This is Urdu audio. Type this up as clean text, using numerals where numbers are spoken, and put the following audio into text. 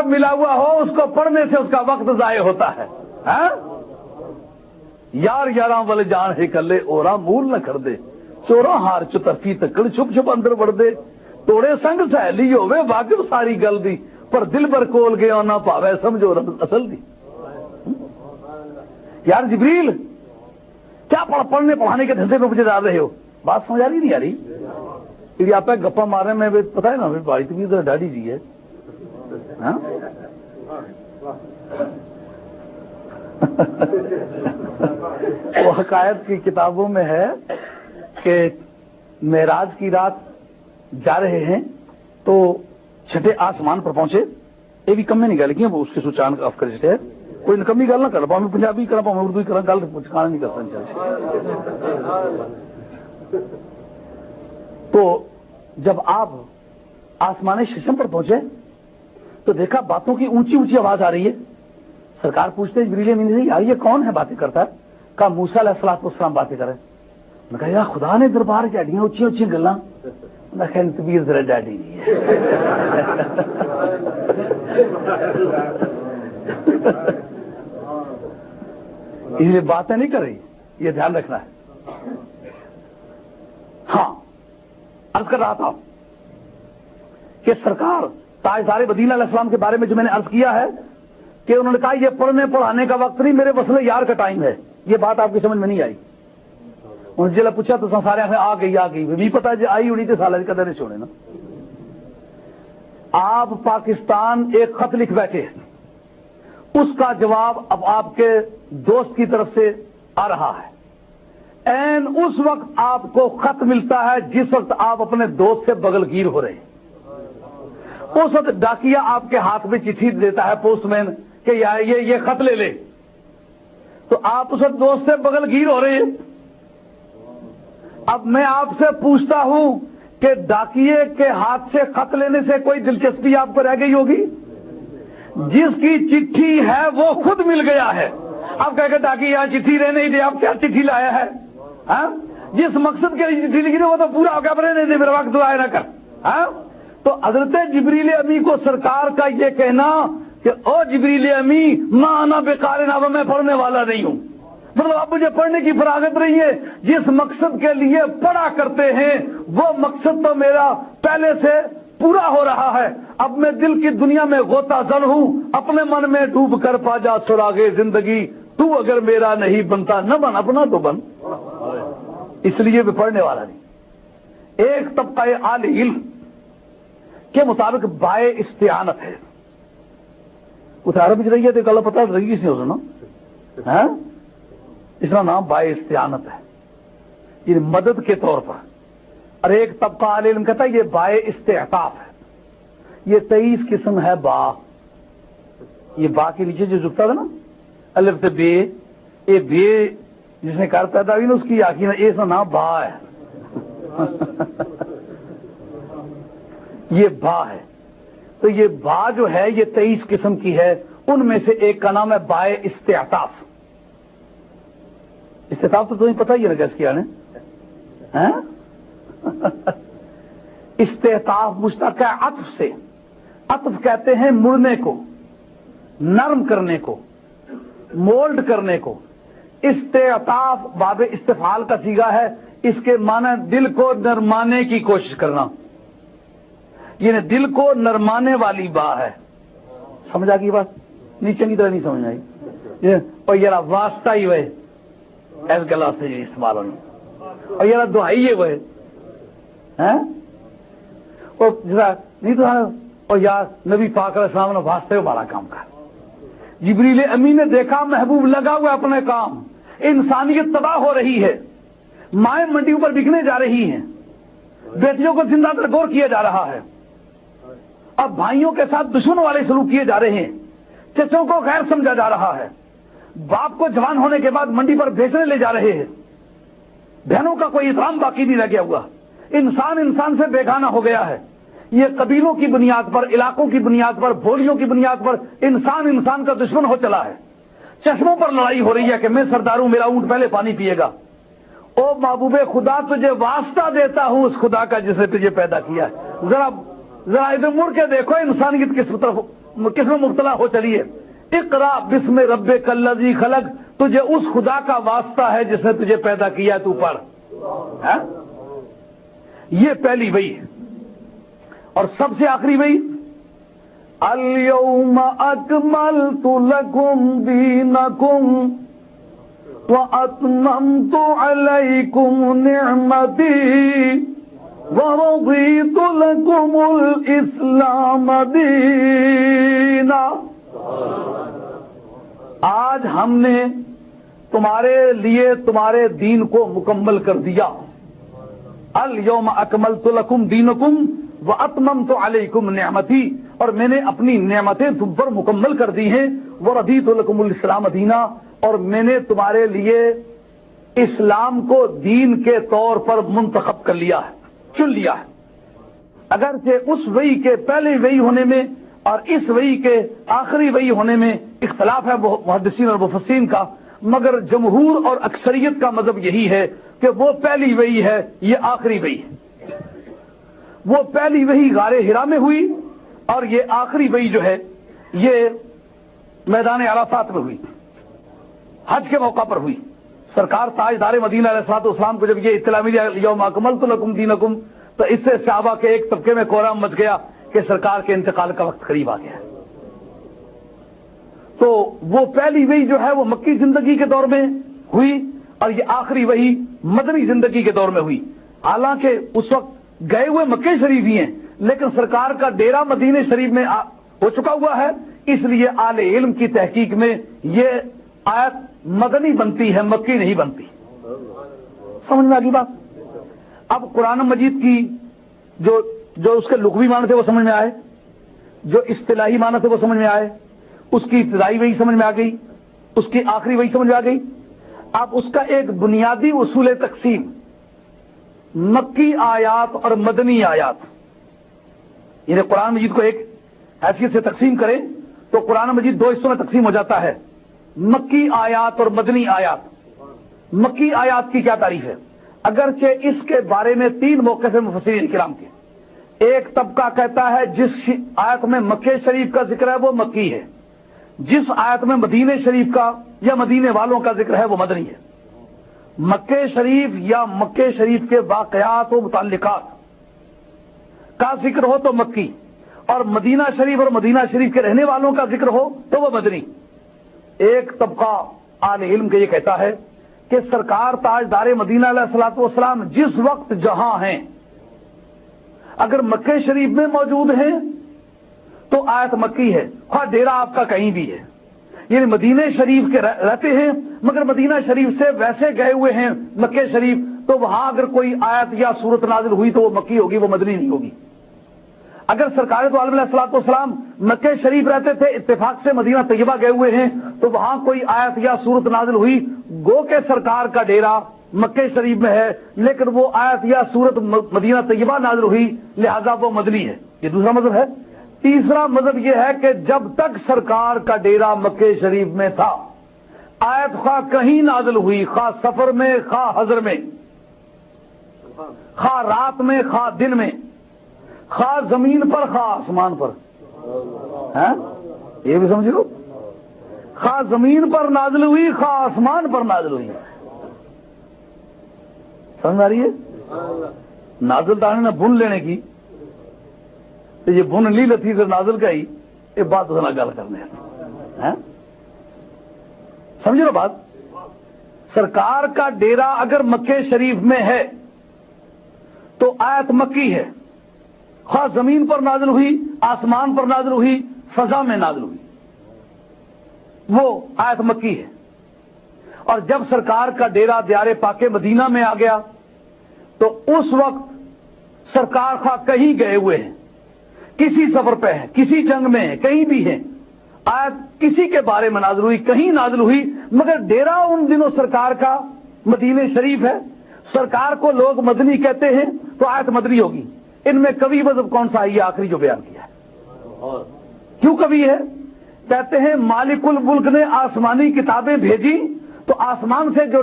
جب ملا ہوا ہو اس کو پڑھنے سے اس کا وقت ضائع ہوتا ہے. یار یاراں والے جان ہے کلے اورا مول نہ کر دے, چوراں ہار چترفی تکڑ چھپ چھپ اندر بڑھ دے, توڑے سنگ سہیلی ہوے واقف ساری گل دی, پر دل بر کول گیا نہ پاوے سمجھو رب اصل دی. یار جبریل کیا پڑھنے پڑھانے کے دھندے میں مجھے ڈال رہے ہو؟ بات سمجھ آ رہی نہیں آ رہی؟ پھر آپ گپا مار رہے ہیں, میں پتا ہے نا بھائی تم ادھر ڈاڈی جی ہے. وہ حقائق کی کتابوں میں ہے کہ معراج کی رات جا رہے ہیں تو چھٹے آسمان پر پہنچے. یہ بھی کم میں نہیں گل کی اس کے سوچان آف کر ہے, کوئی نکمی گل نہ کر پاؤں, میں پنجابی کر پاؤں, اردو کرا گل پچکانا نہیں کرتا. تو جب آپ آسمان ششم پر پہنچے تو دیکھا باتوں کی اونچی اونچی آواز آ رہی ہے. سرکار پوچھتے ہیں جبریل امین سے, یار یہ کون ہے باتیں کرتا ہے؟ کہا موسیٰ علیہ السلام باتیں کرے. میں کہا یار خدا نے دربار کے اڈیاں اونچی اونچی گلاں. میں کہا طبیعت ذرا ڈیڈی نہیں ہے. اس لیے باتیں نہیں کر رہی, یہ دھیان رکھنا ہے. ہاں عرض کر رہا تھا کہ سرکار تاجدار مدینہ علیہ السلام کے بارے میں جو میں نے عرض کیا ہے کہ انہوں نے کہا یہ پڑھنے پڑھانے کا وقت نہیں, میرے وصل یار کا ٹائم ہے. یہ بات آپ کی سمجھ میں نہیں آئی. انہوں نے جلا پوچھا تو سارے آ گئی بھی پتا جی آئی ہوئی تھی سالہ قدر نہیں چھوڑے نا. آپ پاکستان ایک خط لکھ بیٹھے, اس کا جواب اب آپ کے دوست کی طرف سے آ رہا ہے. این اس وقت آپ کو خط ملتا ہے جس وقت آپ اپنے دوست سے بغل گیر ہو رہے ہیں. اس وقت ڈاکیا آپ کے ہاتھ میں چٹھی دیتا ہے, پوسٹ مین, کہ یہ خط لے لے. تو آپ اس وقت دوست سے بغل گیر ہو رہے ہیں. اب میں آپ سے پوچھتا ہوں کہ ڈاکیے کے ہاتھ سے خط لینے سے کوئی دلچسپی آپ کو رہ گئی ہوگی؟ جس کی چٹھی ہے وہ خود مل گیا ہے. اب کہہ کہ ڈاکی یہاں چٹھی رہنے ہی دے, آپ کیا چٹھی لایا ہے؟ جس مقصد کے لیے چٹھی لکھی وہ تو پورا ہو گیا, رہنے دے, میرا وقت ضائع نہ کر. تو حضرت جبریل امی کو سرکار کا یہ کہنا کہ او جبریل امی ماں انا بقارئ, اب میں پڑھنے والا نہیں ہوں, مطلب اب مجھے پڑھنے کی فراغت نہیں ہے. جس مقصد کے لیے پڑھا کرتے ہیں وہ مقصد تو میرا پہلے سے پورا ہو رہا ہے. اب میں دل کی دنیا میں غوطہ زن ہوں, اپنے من میں ڈوب کر پا جا سراغے زندگی, تو اگر میرا نہیں بنتا نہ بن, اپنا تو بن. اس لیے بھی پڑھنے والا نہیں. ایک طبقہ اہل علم کے مطابق بائے استعانت ہے. کچھ عرب میں رہی ہے تو کل پتہ رہی اس نے سنا, اس کا نام بائے استعانت ہے, یہ مدد کے طور پر. اور ایک طبقہ اہل علم کہتا ہے یہ بائے استعطاف ہے. یہ 23 قسم ہے با. یہ با کے نیچے جو جھکتا تھا نا الف سے بے, یہ بے جس نے کر پیدا ہوئی نا اس کی آخری میں اس کا نام با ہے. یہ با ہے. تو یہ با جو ہے یہ 23 قسم کی ہے. ان میں سے ایک کا نام ہے بائے استعطاف. استعطاف تو تمہیں پتہ ہی ہے نا کیسے کیا نے. استعطاف مشتق ہے عطف سے. عطف کہتے ہیں مڑنے کو, نرم کرنے کو, مولڈ کرنے کو. استعطاف باب استفعال کا صیغہ ہے. اس کے معنی دل کو نرمانے کی کوشش کرنا, یعنی دل کو نرمانے والی با ہے. سمجھا کی بات؟ نیچے کی طرح نہیں سمجھ آئی. اور یہ واسطہ ہی وہ ایس گلا سے استعمال ہوئی, اور یہ دہائی ہے وہ نہیں تو. اور یار نبی پاک علیہ السلام نے واسطے بڑا کام کر. جبریل امین نے دیکھا محبوب لگا ہوا اپنے کام, انسانیت تباہ ہو رہی ہے, مائیں منڈیوں پر بکنے جا رہی ہیں, بیٹیوں کو زندہ درگور کیا جا رہا ہے, اب بھائیوں کے ساتھ دشمن والے سلوک کیے جا رہے ہیں, چچوں کو غیر سمجھا جا رہا ہے, باپ کو جوان ہونے کے بعد منڈی پر بیچنے لے جا رہے ہیں, بہنوں کا کوئی احترام باقی نہیں رہ گیا ہوا, انسان انسان سے بیگانہ ہو گیا ہے. یہ قبیلوں کی بنیاد پر, علاقوں کی بنیاد پر, بولیوں کی بنیاد پر انسان انسان کا دشمن ہو چلا ہے. چشموں پر لڑائی ہو رہی ہے کہ میں سردار ہوں, میرا اونٹ پہلے پانی پیے گا. او محبوب خدا تجھے واسطہ دیتا ہوں اس خدا کا جسے تجھے پیدا کیا ہے. ذرا ادھر مڑ کے دیکھو انسانیت کس طرف کس میں مبتلا ہو چلیے. اقرا بسم ربک الذی خلق، تجھے اس خدا کا واسطہ ہے جس نے تجھے پیدا کیا، تو پڑھ. یہ پہلی وحی ہے. اور سب سے آخری وحی الیوم اکملت لکم دینکم واتممت علیکم نعمتی ورضیت لکم الاسلام دینا. آج ہم نے تمہارے لیے تمہارے دین کو مکمل کر دیا. الیوم اکملت لکم دینکم واتممت علیکم نعمتی، اور میں نے اپنی نعمتیں تم پر مکمل کر دی ہیں. ورضیت لکم الاسلام دینا، اور میں نے تمہارے لیے اسلام کو دین کے طور پر منتخب کر لیا ہے، چن لیا ہے. اگرچہ اس وحی کے پہلے وحی ہونے میں اور اس وحی کے آخری وحی ہونے میں اختلاف ہے محدثین اور مفسرین کا، مگر جمہور اور اکثریت کا مذہب یہی ہے کہ وہ پہلی وحی ہے، یہ آخری وحی ہے. وہ پہلی وحی غار حرا میں ہوئی، اور یہ آخری وحی جو ہے یہ میدان عرفات میں ہوئی، حج کے موقع پر ہوئی. سرکار تاجدار مدینہ علیہ الصلوۃ والسلام کو جب یہ اطلاع ملی یوم اکملت لکم دینکم، تو اس سے صحابہ کے ایک طبقے میں کوہرام مچ گیا کہ سرکار کے انتقال کا وقت قریب آ گیا. تو وہ پہلی وحی جو ہے وہ مکی زندگی کے دور میں ہوئی، اور یہ آخری وحی مدنی زندگی کے دور میں ہوئی. حالانکہ اس وقت گئے ہوئے مکے شریف ہی ہیں، لیکن سرکار کا ڈیرا مدینہ شریف میں ہو چکا ہوا ہے، اس لیے اہل علم کی تحقیق میں یہ آیت مدنی بنتی ہے، مکی نہیں بنتی. سمجھ میں آ گئی بات؟ اب قرآن مجید کی جو اس کے لغوی معنی تھے وہ سمجھ میں آئے، جو اصطلاحی معنی تھے وہ سمجھ میں آئے، اس کی ابتدائی وحی سمجھ میں آ گئی، اس کی آخری وحی سمجھ میں آ گئی. اب اس کا ایک بنیادی اصول تقسیم، مکی آیات اور مدنی آیات، یعنی قرآن مجید کو ایک حیثیت سے تقسیم کریں تو قرآن مجید دو حصوں میں تقسیم ہو جاتا ہے، مکی آیات اور مدنی آیات. مکی آیات کی کیا تعریف ہے؟ اگرچہ اس کے بارے میں تین موقع سے مفسرین کرام کے. ایک طبقہ کہتا ہے جس آیت میں مکہ شریف کا ذکر ہے وہ مکی ہے، جس آیت میں مدینہ شریف کا یا مدینے والوں کا ذکر ہے وہ مدنی ہے. مکہ شریف یا مکہ شریف کے واقعات و متعلقات کا ذکر ہو تو مکی، اور مدینہ شریف اور مدینہ شریف کے رہنے والوں کا ذکر ہو تو وہ مدنی. ایک طبقہ اہل علم کے یہ کہتا ہے کہ سرکار تاجدار مدینہ علیہ الصلوۃ والسلام جس وقت جہاں ہیں، اگر مکہ شریف میں موجود ہیں تو آیت مکی ہے، خواہ ڈیرا آپ کا کہیں بھی ہے. یعنی مدینہ شریف کے رہتے ہیں مگر مدینہ شریف سے ویسے گئے ہوئے ہیں مکہ شریف، تو وہاں اگر کوئی آیت یا سورت نازل ہوئی تو وہ مکی ہوگی، وہ مدنی نہیں ہوگی. اگر سرکار تو عالم علیہ الصلوۃ والسلام مکہ شریف رہتے تھے، اتفاق سے مدینہ طیبہ گئے ہوئے ہیں، تو وہاں کوئی آیت یا سورت نازل ہوئی، گو کہ سرکار کا ڈیرا مکہ شریف میں ہے لیکن وہ آیت یا سورت مدینہ طیبہ نازل ہوئی، لہذا وہ مدنی ہے. یہ دوسرا مذہب ہے. تیسرا مذہب یہ ہے کہ جب تک سرکار کا ڈیرا مکہ شریف میں تھا، آیت خواہ کہیں نازل ہوئی، خواہ سفر میں، خواہ حضر میں، خواہ رات میں، خواہ دن میں، خواہ زمین پر، خواہ آسمان پر، یہ بھی سمجھو، خواہ زمین پر نازل ہوئی، خواہ آسمان پر نازل ہوئی. سمجھ آ رہی ہے؟ نازل دانے نہ بن لینے کی، تو یہ بن لی لتی پھر نازل کا ہی، یہ بات نہ گل کرنے. سمجھو نا بات؟ سرکار کا ڈیرا اگر مکہ شریف میں ہے تو آیت مکی ہے، خواہ زمین پر نازل ہوئی، آسمان پر نازل ہوئی، فضا میں نازل ہوئی، وہ آیت مکی ہے. اور جب سرکار کا ڈیرا دیار پاک مدینہ میں آ گیا تو اس وقت سرکار خواہ کہیں گئے ہوئے ہیں، کسی سفر پہ ہیں، کسی جنگ میں ہیں، کہیں بھی ہیں، آیت کسی کے بارے میں نازل ہوئی، کہیں نازل ہوئی، مگر ڈیرا ان دنوں سرکار کا مدینہ شریف ہے، سرکار کو لوگ مدنی کہتے ہیں تو آیت مدنی ہوگی. ان میں کبھی مذہب کون سا ہے؟ یہ آخری جو بیان کیا ہے. کیوں کبھی ہے؟ کہتے ہیں مالک الملک نے آسمانی کتابیں بھیجی تو آسمان سے جو